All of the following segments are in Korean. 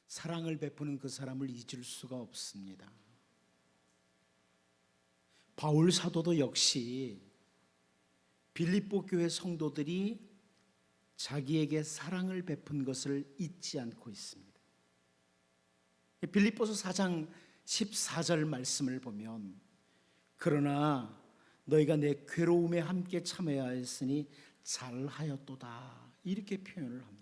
사랑을 베푸는 그 사람을 잊을 수가 없습니다. 바울 사도도 역시 빌립보 교회 성도들이 자기에게 사랑을 베푼 것을 잊지 않고 있습니다. 빌립보서 4장 14절 말씀을 보면 그러나 너희가 내 괴로움에 함께 참여하였으니 잘하였도다 이렇게 표현을 합니다.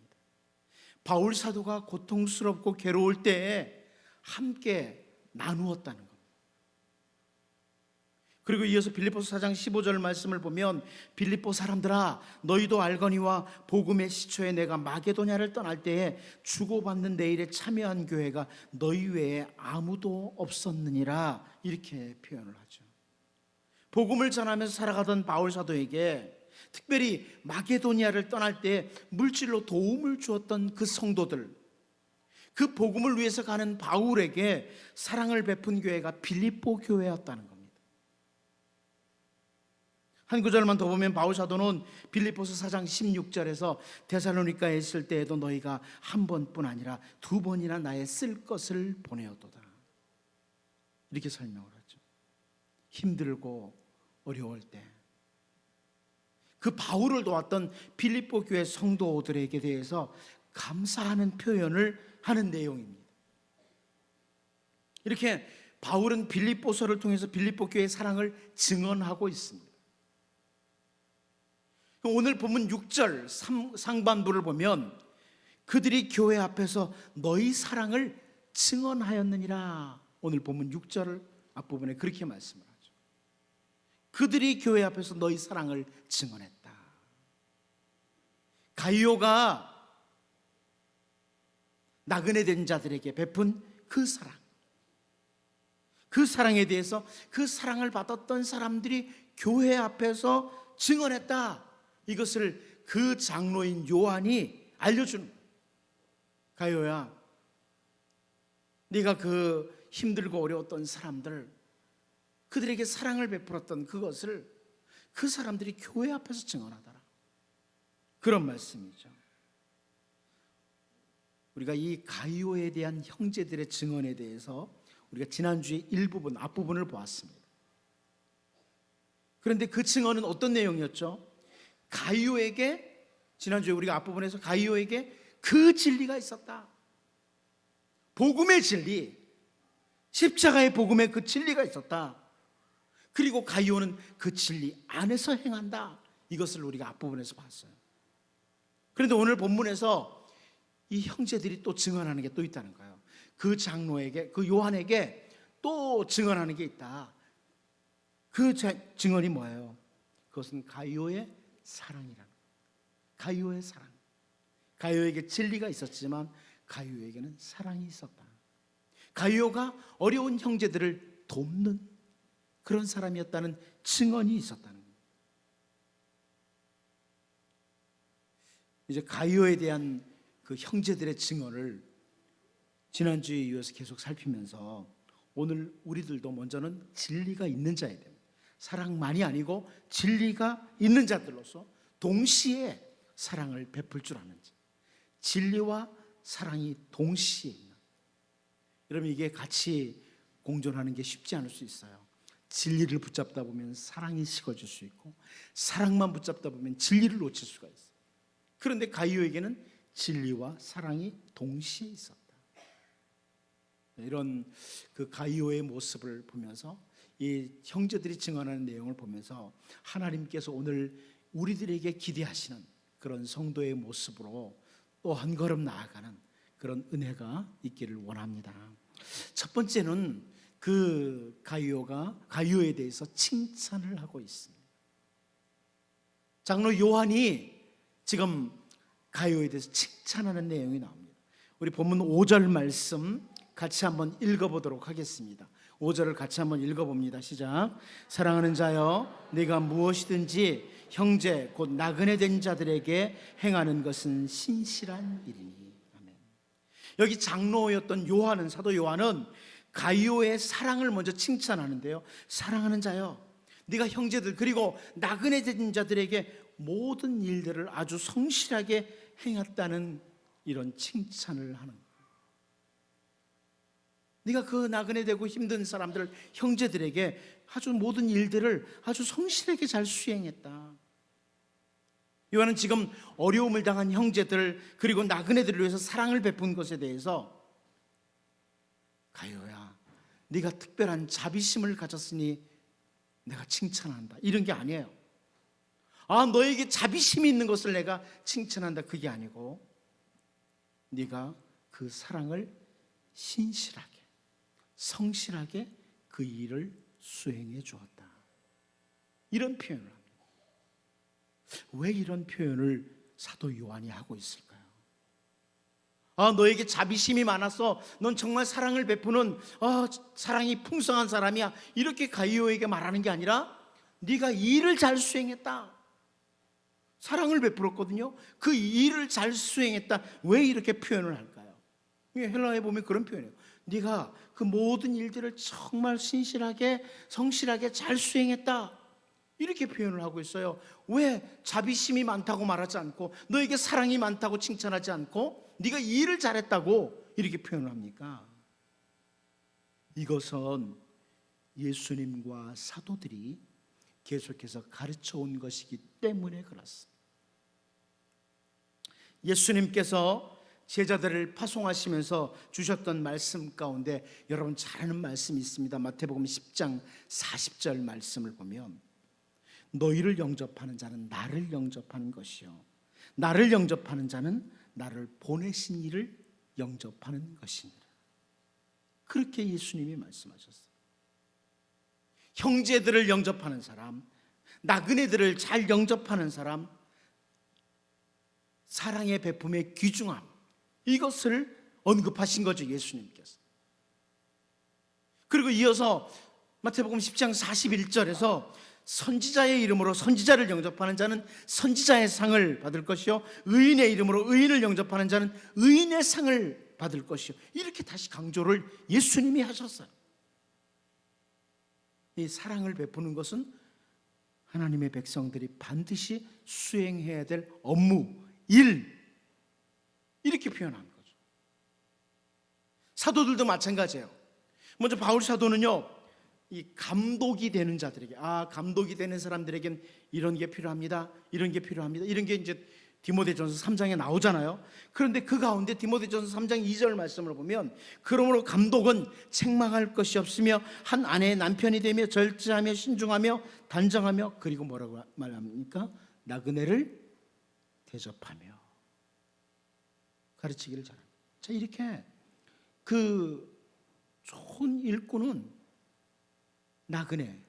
바울 사도가 고통스럽고 괴로울 때에 함께 나누었다는 겁니다. 그리고 이어서 빌립보서 4장 15절 말씀을 보면 빌립보 사람들아 너희도 알거니와 복음의 시초에 내가 마게도냐를 떠날 때에 주고받는 내 일에 참여한 교회가 너희 외에 아무도 없었느니라 이렇게 표현을 하죠. 복음을 전하면서 살아가던 바울 사도에게 특별히 마게도니아를 떠날 때 물질로 도움을 주었던 그 성도들, 그 복음을 위해서 가는 바울에게 사랑을 베푼 교회가 빌립보 교회였다는 겁니다. 한 구절만 더 보면 바울 사도는 빌립보서 4장 16절에서 데살로니가에 있을 때에도 너희가 한 번뿐 아니라 두 번이나 나의 쓸 것을 보내었도다 이렇게 설명을 하죠. 힘들고 어려울 때 그 바울을 도왔던 빌립보 교회 성도들에게 대해서 감사하는 표현을 하는 내용입니다. 이렇게 바울은 빌립보서를 통해서 빌립보 교회의 사랑을 증언하고 있습니다. 오늘 본문 6절 상반부를 보면 그들이 교회 앞에서 너희 사랑을 증언하였느니라 오늘 본문 6절 앞부분에 그렇게 말씀을 하죠. 그들이 교회 앞에서 너희 사랑을 증언했다. 가이오가 나그네 된 자들에게 베푼 그 사랑, 그 사랑에 대해서 그 사랑을 받았던 사람들이 교회 앞에서 증언했다. 이것을 그 장로인 요한이 알려주는 거예요. 가이오야, 네가 그 힘들고 어려웠던 사람들, 그들에게 사랑을 베풀었던 그것을 그 사람들이 교회 앞에서 증언하더라. 그런 말씀이죠. 우리가 이 가이오에 대한 형제들의 증언에 대해서 우리가 지난주에 일부분, 앞부분을 보았습니다. 그런데 그 증언은 어떤 내용이었죠? 가이오에게, 지난주에 우리가 앞부분에서 가이오에게 그 진리가 있었다. 복음의 진리, 십자가의 복음의 그 진리가 있었다. 그리고 가이오는 그 진리 안에서 행한다. 이것을 우리가 앞부분에서 봤어요. 그런데 오늘 본문에서 이 형제들이 또 증언하는 게 또 있다는 거예요. 그 장로에게, 그 요한에게 또 증언하는 게 있다. 그 증언이 뭐예요? 그것은 가이오의 사랑이라는 거예요. 가이오의 사랑. 가이오에게 진리가 있었지만 가이오에게는 사랑이 있었다. 가이오가 어려운 형제들을 돕는 그런 사람이었다는 증언이 있었다는 거예요. 이제 가이오에 대한 그 형제들의 증언을 지난주에 이어서 계속 살피면서 오늘 우리들도 먼저는 진리가 있는 자야 됩니다. 사랑만이 아니고 진리가 있는 자들로서 동시에 사랑을 베풀 줄 아는 자. 진리와 사랑이 동시에 있는. 여러분, 이게 같이 공존하는 게 쉽지 않을 수 있어요. 진리를 붙잡다 보면 사랑이 식어질 수 있고 사랑만 붙잡다 보면 진리를 놓칠 수가 있어요. 그런데 가이오에게는 진리와 사랑이 동시에 있었다. 이런 그 가이오의 모습을 보면서 이 형제들이 증언하는 내용을 보면서 하나님께서 오늘 우리들에게 기대하시는 그런 성도의 모습으로 또 한 걸음 나아가는 그런 은혜가 있기를 원합니다. 첫 번째는 그 가이오에 대해서 칭찬을 하고 있습니다. 장로 요한이 지금 가이오에 대해서 칭찬하는 내용이 나옵니다. 우리 본문 5절 말씀 같이 한번 읽어보도록 하겠습니다. 5절을 같이 한번 읽어봅니다. 시작. 사랑하는 자여, 네가 무엇이든지 형제 곧 나그네 된 자들에게 행하는 것은 신실한 일이니. 아멘. 여기 장로였던 요한은, 사도 요한은 가이오의 사랑을 먼저 칭찬하는데요. 사랑하는 자여, 네가 형제들 그리고 나그네 된 자들에게 모든 일들을 아주 성실하게 행했다는 이런 칭찬을 하는 거예요. 네가 그 나그네 되고 힘든 사람들, 형제들에게 아주 모든 일들을 아주 성실하게 잘 수행했다. 요한은 지금 어려움을 당한 형제들 그리고 나그네들을 위해서 사랑을 베푼 것에 대해서 가요야, 네가 특별한 자비심을 가졌으니 내가 칭찬한다, 이런 게 아니에요. 너에게 자비심이 있는 것을 내가 칭찬한다, 그게 아니고 네가 그 사랑을 신실하게 성실하게 그 일을 수행해 주었다, 이런 표현을 합니다. 왜 이런 표현을 사도 요한이 하고 있을까요? 너에게 자비심이 많아서 넌 정말 사랑을 베푸는 사랑이 풍성한 사람이야, 이렇게 가이오에게 말하는 게 아니라 네가 일을 잘 수행했다, 사랑을 베풀었거든요. 그 일을 잘 수행했다. 왜 이렇게 표현을 할까요? 헬라어에 보면 그런 표현이에요. 네가 그 모든 일들을 정말 신실하게 성실하게 잘 수행했다, 이렇게 표현을 하고 있어요. 왜 자비심이 많다고 말하지 않고 너에게 사랑이 많다고 칭찬하지 않고 네가 일을 잘했다고 이렇게 표현을 합니까? 이것은 예수님과 사도들이 계속해서 가르쳐 온 것이기 때문에 그렇습니다. 예수님께서 제자들을 파송하시면서 주셨던 말씀 가운데 여러분 잘 아는 말씀이 있습니다. 마태복음 10장 40절 말씀을 보면 너희를 영접하는 자는 나를 영접하는 것이요 나를 영접하는 자는 나를 보내신 이를 영접하는 것이니라. 그렇게 예수님이 말씀하셨어요. 형제들을 영접하는 사람, 나그네들을 잘 영접하는 사람, 사랑의 베품의 귀중함, 이것을 언급하신 거죠, 예수님께서. 그리고 이어서 마태복음 10장 41절에서 선지자의 이름으로 선지자를 영접하는 자는 선지자의 상을 받을 것이요 의인의 이름으로 의인을 영접하는 자는 의인의 상을 받을 것이요, 이렇게 다시 강조를 예수님이 하셨어요. 이 사랑을 베푸는 것은 하나님의 백성들이 반드시 수행해야 될 업무, 일, 이렇게 표현한 거죠. 사도들도 마찬가지예요. 먼저 바울 사도는요, 이 감독이 되는 자들에게, 감독이 되는 사람들에겐 이런 게 필요합니다, 이런 게 필요합니다, 이런 게 이제 디모데전서 3장에 나오잖아요. 그런데 그 가운데 디모데전서 3장 2절 말씀을 보면 그러므로 감독은 책망할 것이 없으며 한 아내의 남편이 되며 절제하며 신중하며 단정하며, 그리고 뭐라고 말합니까? 나그네를 대접하며 가르치기를 잘합니다. 자, 이렇게 그 좋은 일꾼은 나그네,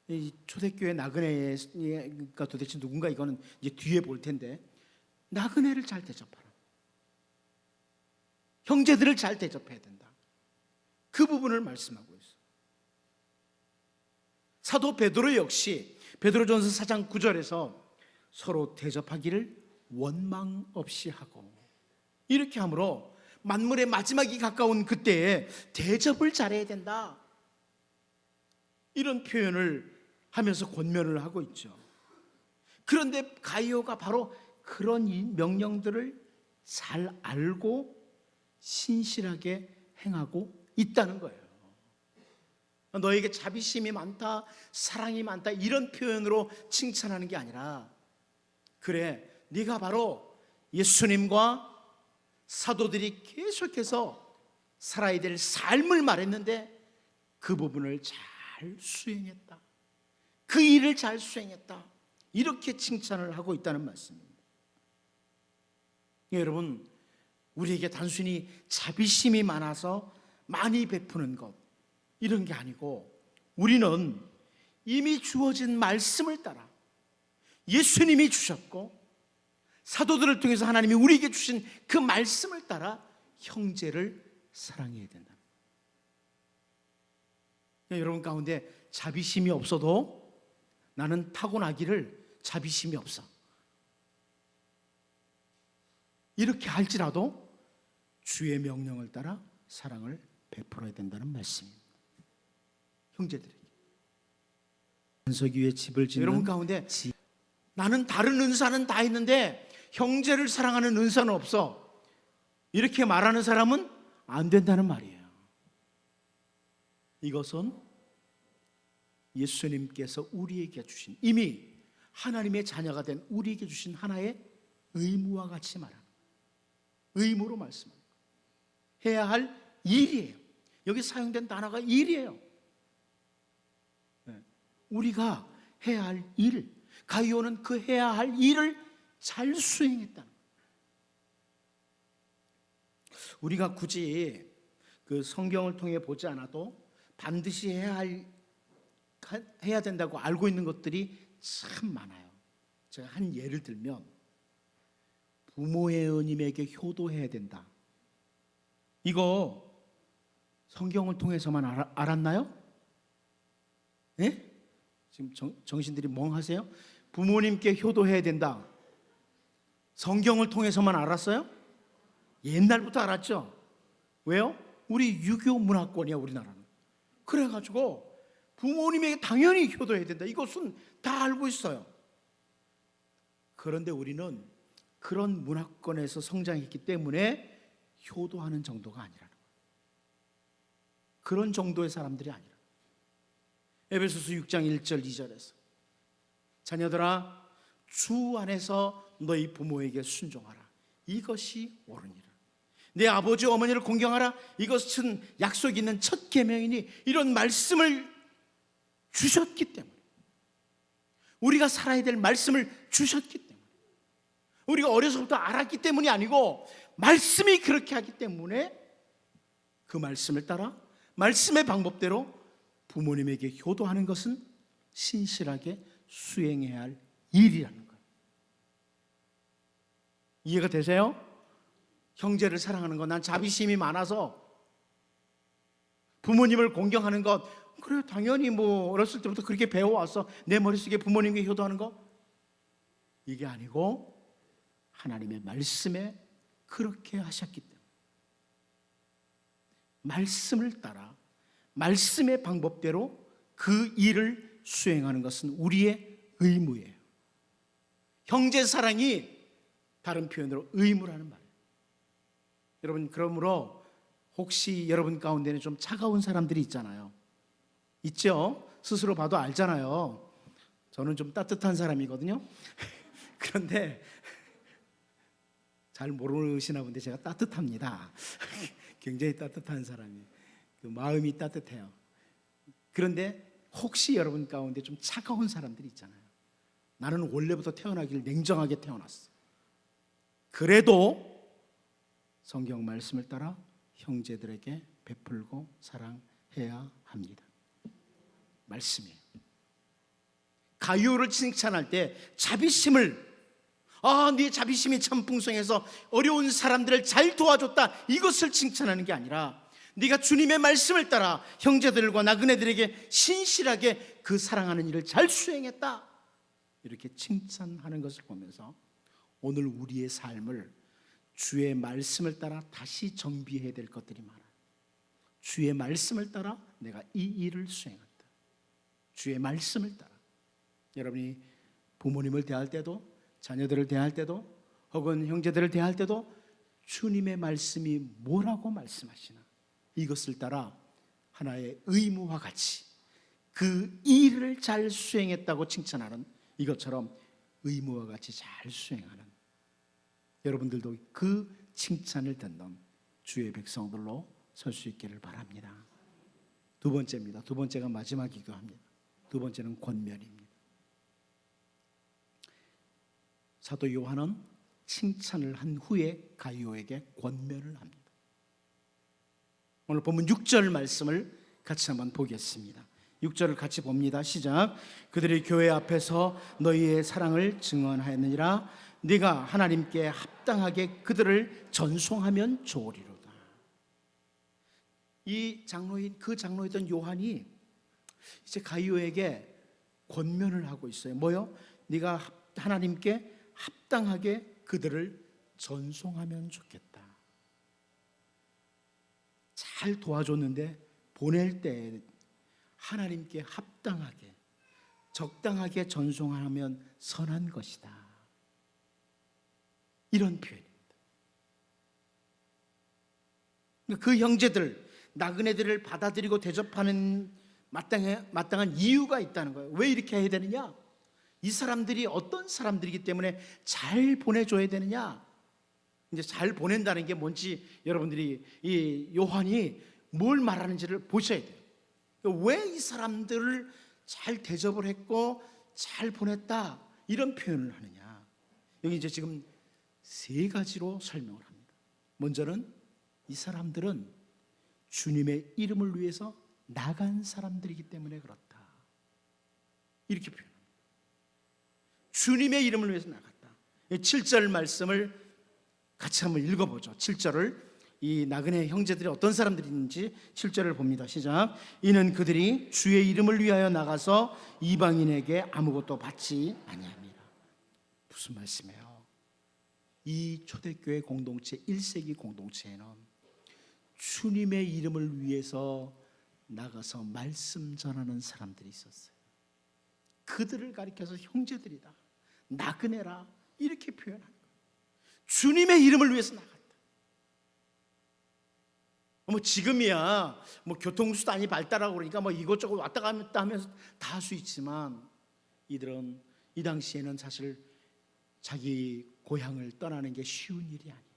이 초대교회 나그네가 도대체 누군가, 이거는 이제 뒤에 볼 텐데, 나그네를 잘 대접하라, 형제들을 잘 대접해야 된다, 그 부분을 말씀하고 있어요. 사도 베드로 역시 베드로전서 4장 9절에서 서로 대접하기를 원망 없이 하고, 이렇게 함으로 만물의 마지막이 가까운 그때에 대접을 잘해야 된다, 이런 표현을 하면서 권면을 하고 있죠. 그런데 가이오가 바로 그런 명령들을 잘 알고 신실하게 행하고 있다는 거예요. 너에게 자비심이 많다, 사랑이 많다, 이런 표현으로 칭찬하는 게 아니라, 그래, 네가 바로 예수님과 사도들이 계속해서 살아야 될 삶을 말했는데 그 부분을 잘 수행했다, 그 일을 잘 수행했다, 이렇게 칭찬을 하고 있다는 말씀입니다. 여러분, 우리에게 단순히 자비심이 많아서 많이 베푸는 것, 이런 게 아니고, 우리는 이미 주어진 말씀을 따라 예수님이 주셨고 사도들을 통해서 하나님이 우리에게 주신 그 말씀을 따라 형제를 사랑해야 된다. 여러분 가운데 자비심이 없어도 나는 타고나기를 자비심이 없어, 이렇게 할지라도 주의 명령을 따라 사랑을 베풀어야 된다는 말씀입니다. 형제들에게. 반석 위에 집을 짓는 여러분 가운데 나는 다른 은사는 다 있는데 형제를 사랑하는 은사는 없어, 이렇게 말하는 사람은 안 된다는 말이에요. 이것은 예수님께서 우리에게 주신, 이미 하나님의 자녀가 된 우리에게 주신 하나의 의무와 같이 말하는, 의무로 말씀합니다. 해야 할 일이에요. 여기 사용된 단어가 일이에요. 우리가 해야 할 일, 가이오는 그 해야 할 일을 잘 수행했다는 거예요. 우리가 굳이 그 성경을 통해 보지 않아도 반드시 해야 된다고 알고 있는 것들이 참 많아요. 제가 한 예를 들면, 부모의 은임에게 효도해야 된다. 이거 성경을 통해서만 알았나요? 예? 지금 정신들이 멍하세요? 부모님께 효도해야 된다. 성경을 통해서만 알았어요? 옛날부터 알았죠? 왜요? 우리 유교 문화권이야, 우리나라는. 그래가지고 부모님에게 당연히 효도해야 된다. 이것은 다 알고 있어요. 그런데 우리는 그런 문화권에서 성장했기 때문에 효도하는 정도가 아니라는 거예요. 그런 정도의 사람들이 아니라. 에베소서 6장 1절 2절에서 자녀들아, 주 안에서 너희 부모에게 순종하라. 이것이 옳으니라. 내 아버지 어머니를 공경하라. 이것은 약속 있는 첫 계명이니, 이런 말씀을 주셨기 때문에, 우리가 살아야 될 말씀을 주셨기 때문에, 우리가 어려서부터 알았기 때문이 아니고 말씀이 그렇게 하기 때문에 그 말씀을 따라 말씀의 방법대로 부모님에게 효도하는 것은 신실하게 수행해야 할 일이라는 거예요. 이해가 되세요? 형제를 사랑하는 것, 난 자비심이 많아서 부모님을 공경하는 것, 그래 당연히 뭐 어렸을 때부터 그렇게 배워왔어. 내 머릿속에 부모님께 효도하는 거, 이게 아니고 하나님의 말씀에 그렇게 하셨기 때문에, 말씀을 따라 말씀의 방법대로 그 일을 수행하는 것은 우리의 의무예요. 형제 사랑이 다른 표현으로 의무라는 말이에요. 여러분, 그러므로 혹시 여러분 가운데는 좀 차가운 사람들이 있잖아요. 있죠? 스스로 봐도 알잖아요. 저는 좀 따뜻한 사람이거든요. 그런데 잘 모르시나 본데 제가 따뜻합니다. 굉장히 따뜻한 사람이에요. 그 마음이 따뜻해요. 그런데 혹시 여러분 가운데 좀 차가운 사람들이 있잖아요. 나는 원래부터 태어나길 냉정하게 태어났어. 그래도 성경 말씀을 따라 형제들에게 베풀고 사랑해야 합니다. 말씀이에요. 가요를 칭찬할 때 자비심을, 네 자비심이 참 풍성해서 어려운 사람들을 잘 도와줬다, 이것을 칭찬하는 게 아니라 네가 주님의 말씀을 따라 형제들과 나그네들에게 신실하게 그 사랑하는 일을 잘 수행했다, 이렇게 칭찬하는 것을 보면서 오늘 우리의 삶을 주의 말씀을 따라 다시 정비해야 될 것들이 많아요. 주의 말씀을 따라 내가 이 일을 수행한다. 주의 말씀을 따라. 여러분이 부모님을 대할 때도, 자녀들을 대할 때도, 혹은 형제들을 대할 때도 주님의 말씀이 뭐라고 말씀하시나, 이것을 따라 하나의 의무와 같이 그 일을 잘 수행했다고 칭찬하는, 이것처럼 의무와 같이 잘 수행하는 여러분들도 그 칭찬을 듣는 주의 백성들로 설 수 있기를 바랍니다. 두 번째입니다. 두 번째가 마지막이기도 합니다. 두 번째는 권면입니다. 사도 요한은 칭찬을 한 후에 가이오에게 권면을 합니다. 오늘 본문 6절 말씀을 같이 한번 보겠습니다. 6절을 같이 봅니다. 시작. 그들이 교회 앞에서 너희의 사랑을 증언하였느니라. 네가 하나님께 합당하게 그들을 전송하면 좋으리로다. 이 장로인, 그 장로이던 요한이 이제 가이오에게 권면을 하고 있어요. 뭐요? 네가 하나님께 합당하게 그들을 전송하면 좋겠다. 잘 도와줬는데 보낼 때 하나님께 합당하게, 적당하게 전송하면 선한 것이다, 이런 표현입니다. 그 형제들, 나그네들을 받아들이고 대접하는 마땅한 이유가 있다는 거예요. 왜 이렇게 해야 되느냐? 이 사람들이 어떤 사람들이기 때문에 잘 보내줘야 되느냐? 이제 잘 보낸다는 게 뭔지 여러분들이 이 요한이 뭘 말하는지를 보셔야 돼요. 왜 이 사람들을 잘 대접을 했고 잘 보냈다 이런 표현을 하느냐? 여기 이제 지금 세 가지로 설명을 합니다. 먼저는 이 사람들은 주님의 이름을 위해서 나간 사람들이기 때문에 그렇다. 이렇게 표현합니다. 주님의 이름을 위해서 나갔다. 7절 말씀을 같이 한번 읽어보죠. 7절을 이 나그네 형제들이 어떤 사람들인지 7절을 봅니다. 시작. 이는 그들이 주의 이름을 위하여 나가서 이방인에게 아무것도 받지 아니함이라. 무슨 말씀이에요? 이 초대교회 공동체 1세기 공동체에는 주님의 이름을 위해서 나가서 말씀 전하는 사람들이 있었어요. 그들을 가리켜서 형제들이다, 나그네라 이렇게 표현합니다. 주님의 이름을 위해서 나갔다. 지금이야 교통수단이 발달하고 그러니까 이것저것 왔다 갔다 하면서 다 할 수 있지만 이들은 이 당시에는 사실 자기 고향을 떠나는 게 쉬운 일이 아니에요.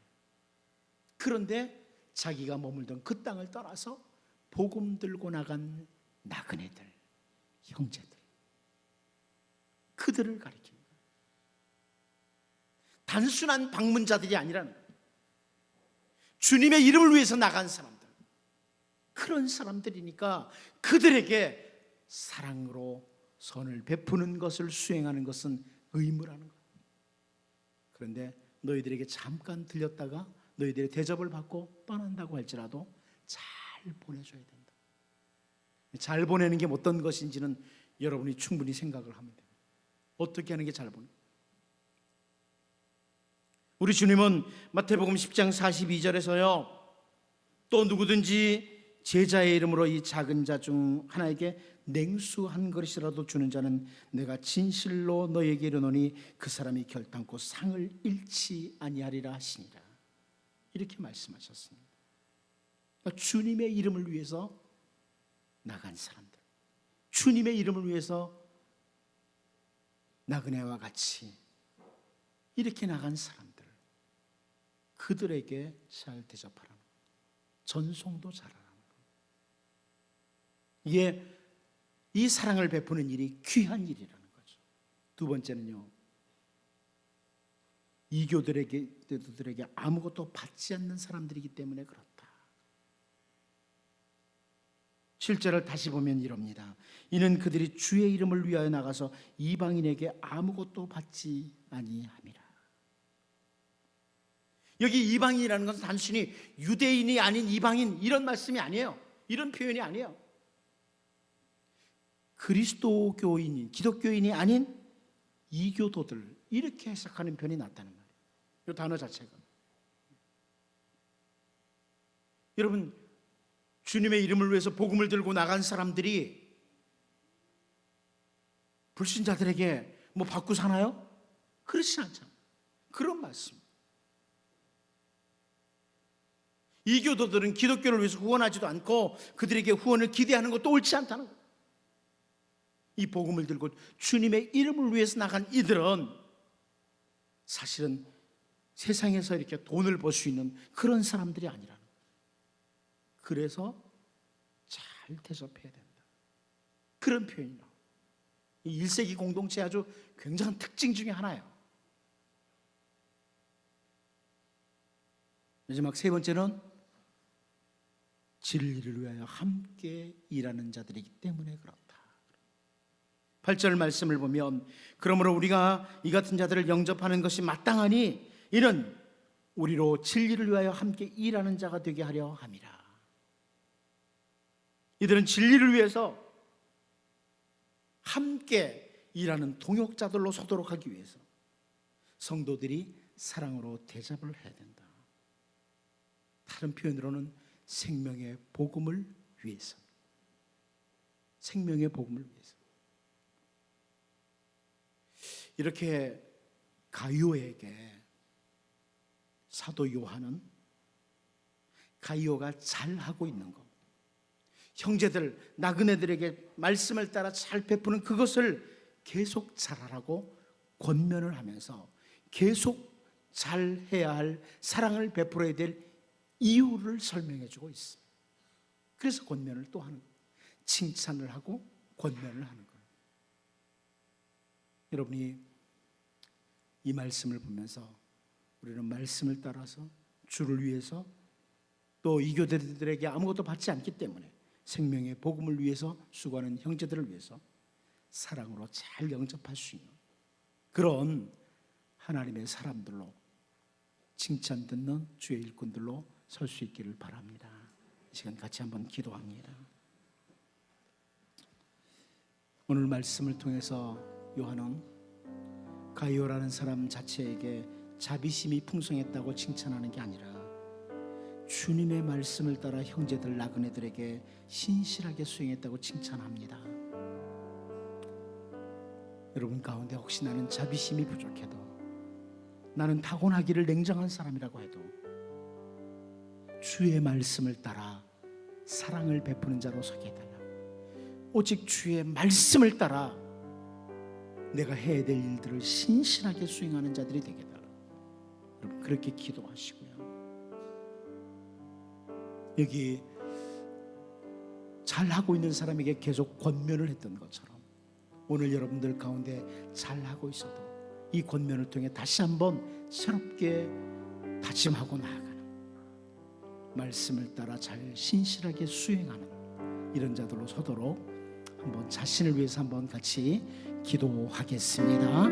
그런데 자기가 머물던 그 땅을 떠나서 복음 들고 나간 나그네들, 형제들, 그들을 가리킵니다. 단순한 방문자들이 아니라는 거예요. 주님의 이름을 위해서 나간 사람들, 그런 사람들이니까 그들에게 사랑으로 선을 베푸는 것을 수행하는 것은 의무라는 거예요. 그런데 너희들에게 잠깐 들렸다가 너희들의 대접을 받고 떠난다고 할지라도 잘 보내줘야 된다. 잘 보내는 게 어떤 것인지는 여러분이 충분히 생각을 하면 됩니다. 어떻게 하는 게 잘 보내? 우리 주님은 마태복음 10장 42절에서요 또 누구든지 제자의 이름으로 이 작은 자 중 하나에게 냉수 한 그릇이라도 주는 자는 내가 진실로 너에게 이르노니 그 사람이 결단코 상을 잃지 아니하리라 하시니라. 이렇게 말씀하셨습니다. 그러니까 주님의 이름을 위해서 나간 사람들, 주님의 이름을 위해서 나그네와 같이 이렇게 나간 사람들, 그들에게 잘 대접하라는 거예요. 전송도 잘하라는 거예요. 이게 이 사랑을 베푸는 일이 귀한 일이라는 거죠. 두 번째는요, 이교들에게 아무것도 받지 않는 사람들이기 때문에 그렇다. 7절을 다시 보면 이럽니다. 이는 그들이 주의 이름을 위하여 나가서 이방인에게 아무것도 받지 아니함이라. 여기 이방인이라는 것은 단순히 유대인이 아닌 이방인 이런 말씀이 아니에요. 이런 표현이 아니에요. 그리스도교인이, 기독교인이 아닌 이교도들, 이렇게 해석하는 편이 낫다는 말이에요. 이 단어 자체가. 여러분, 주님의 이름을 위해서 복음을 들고 나간 사람들이 불신자들에게 받고 사나요? 그렇지 않잖아요. 그런 말씀. 이교도들은 기독교를 위해서 후원하지도 않고 그들에게 후원을 기대하는 것도 옳지 않다는 거예요. 이 복음을 들고 주님의 이름을 위해서 나간 이들은 사실은 세상에서 이렇게 돈을 벌 수 있는 그런 사람들이 아니라는 거예요. 그래서 잘 대접해야 된다. 그런 표현이 나와요. 이 1세기 공동체의 아주 굉장한 특징 중에 하나예요. 마지막 세 번째는 진리를 위하여 함께 일하는 자들이기 때문에 그렇다. 8절 말씀을 보면 그러므로 우리가 이 같은 자들을 영접하는 것이 마땅하니 이는 우리로 진리를 위하여 함께 일하는 자가 되게 하려 함이라. 이들은 진리를 위해서 함께 일하는 동역자들로 서도록 하기 위해서 성도들이 사랑으로 대접을 해야 된다. 다른 표현으로는 생명의 복음을 위해서, 생명의 복음을 위해서. 이렇게 가이오에게 사도 요한은 가이오가 잘하고 있는 것, 형제들, 나그네들에게 말씀을 따라 잘 베푸는 그것을 계속 잘하라고 권면을 하면서 계속 잘해야 할, 사랑을 베풀어야 될 이유를 설명해 주고 있습니다. 그래서 권면을 또 하는 거예요. 칭찬을 하고 권면을 하는 거예요. 여러분이 이 말씀을 보면서 우리는 말씀을 따라서 주를 위해서, 또 이 교대들에게 아무것도 받지 않기 때문에 생명의 복음을 위해서 수고하는 형제들을 위해서 사랑으로 잘 영접할 수 있는 그런 하나님의 사람들로, 칭찬 듣는 주의 일꾼들로 설 수 있기를 바랍니다. 이 시간 같이 한번 기도합니다. 오늘 말씀을 통해서 요한은 가이오라는 사람 자체에게 자비심이 풍성했다고 칭찬하는 게 아니라 주님의 말씀을 따라 형제들, 나그네들에게 신실하게 수행했다고 칭찬합니다. 여러분 가운데 혹시 나는 자비심이 부족해도, 나는 타고나기를 냉정한 사람이라고 해도 주의 말씀을 따라 사랑을 베푸는 자로 서게 해달라고, 오직 주의 말씀을 따라 내가 해야 될 일들을 신실하게 수행하는 자들이 되게 해달라고, 여러분 그렇게 기도하시고요. 여기 잘하고 있는 사람에게 계속 권면을 했던 것처럼 오늘 여러분들 가운데 잘하고 있어도 이 권면을 통해 다시 한번 새롭게 다짐하고 나아가는, 말씀을 따라 잘 신실하게 수행하는 이런 자들로 서도록 한번 자신을 위해서 한번 같이 기도하겠습니다.